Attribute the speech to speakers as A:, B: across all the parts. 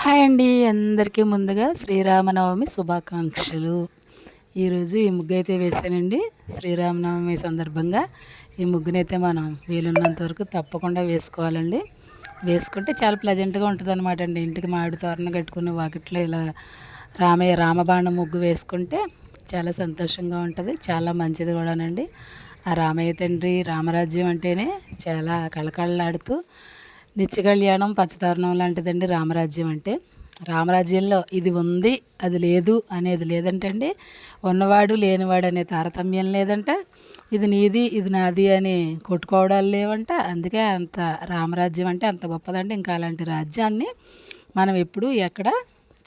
A: Hi అండి. అందరికీ ముందుగా శ్రీరామనవమి శుభాకాంక్షలు. ఈరోజు ఈ ముగ్గైతే వేసానండి. శ్రీరామనవమి సందర్భంగా ఈ ముగ్గునైతే మనం వీలున్నంత వరకు తప్పకుండా వేసుకోవాలండి. వేసుకుంటే చాలా ప్లెజెంట్‌గా ఉంటదనమాట అండి. ఇంటికి మామిడి తోరణం కట్టుకుని వాకిట్లో ఇలా రామబాణం ముగ్గు వేసుకుంటే చాలా సంతోషంగా ఉంటది. చాలా మంచిది కూడానండి. ఆ రామయ్య తండ్రి రామరాజ్యం అంటేనే చాలా కళకళలాడుతూ నిత్య కళ్యాణం పచ్చతోరణం లాంటిదండి రామరాజ్యం అంటే. రామరాజ్యంలో ఇది ఉంది, అది లేదు అనేది లేదంట అండి. ఉన్నవాడు లేనివాడు అనే తారతమ్యం లేదంట. ఇది నీది, ఇది నాది అని కొట్టుకోవడాలు లేవంట. అందుకే అంత రామరాజ్యం అంటే అంత గొప్పదండి. ఇంకా అలాంటి రాజ్యాన్ని మనం ఎప్పుడూ ఎక్కడ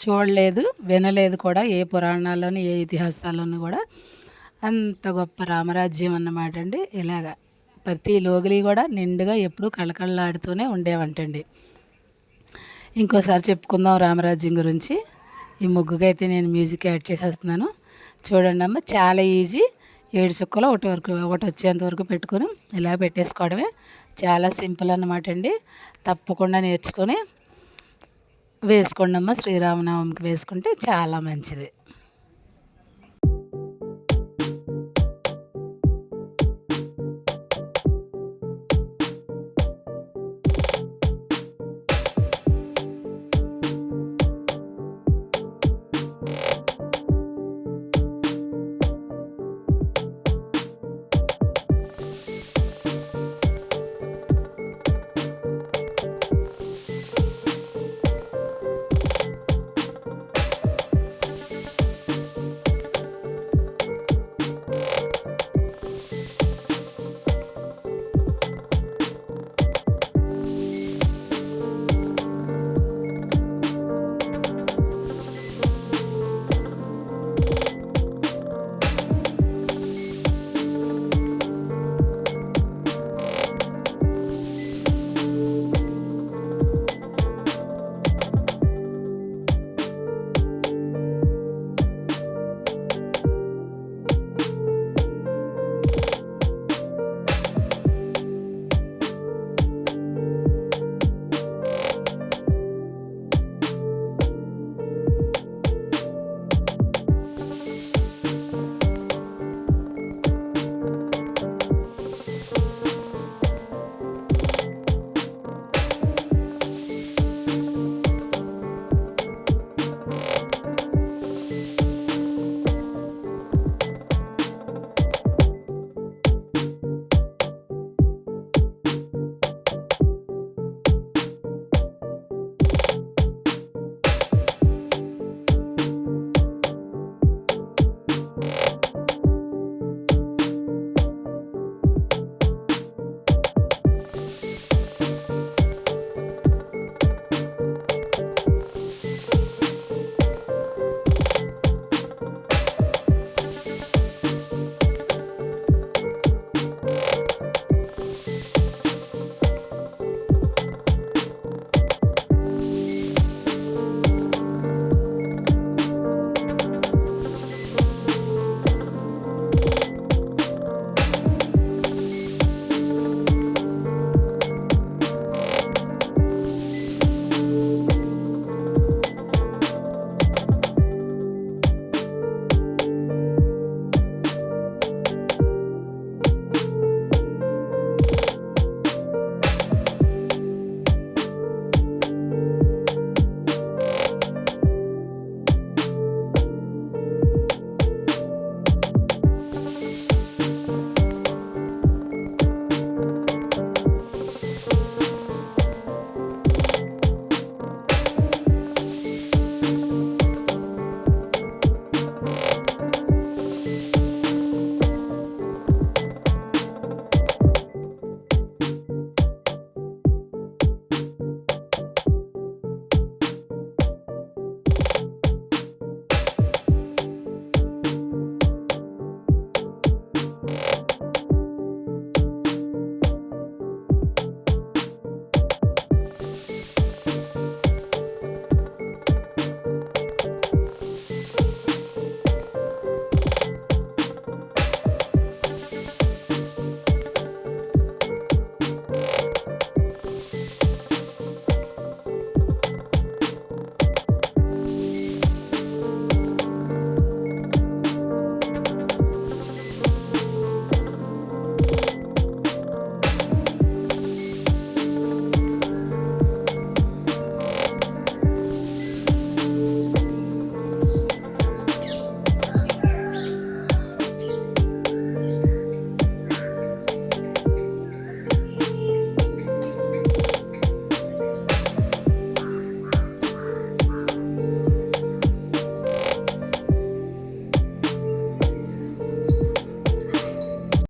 A: చూడలేదు, వినలేదు కూడా. ఏ పురాణాల్లోని, ఏ ఇతిహాసాల్లోనూ కూడా అంత గొప్ప రామరాజ్యం అన్నమాట అండి. ఇలాగా ప్రతి లోగిలి కూడా నిండుగా ఎప్పుడూ కళకళలాడుతూనే ఉండేవంటండి. ఇంకోసారి చెప్పుకుందాం రామరాజ్యం గురించి. ఈ ముగ్గుకైతే నేను మ్యూజిక్ యాడ్ చేసేస్తున్నాను. చూడండి అమ్మ, చాలా ఈజీ. 7 చుక్కలు ఒకటి వచ్చేంత వరకు పెట్టుకొని ఇలా పెట్టేసుకోవడమే. చాలా సింపుల్ అన్నమాట అండి. తప్పకుండా నేర్చుకొని వేసుకోండి అమ్మ. శ్రీరామనవమికి వేసుకుంటే చాలా మంచిది.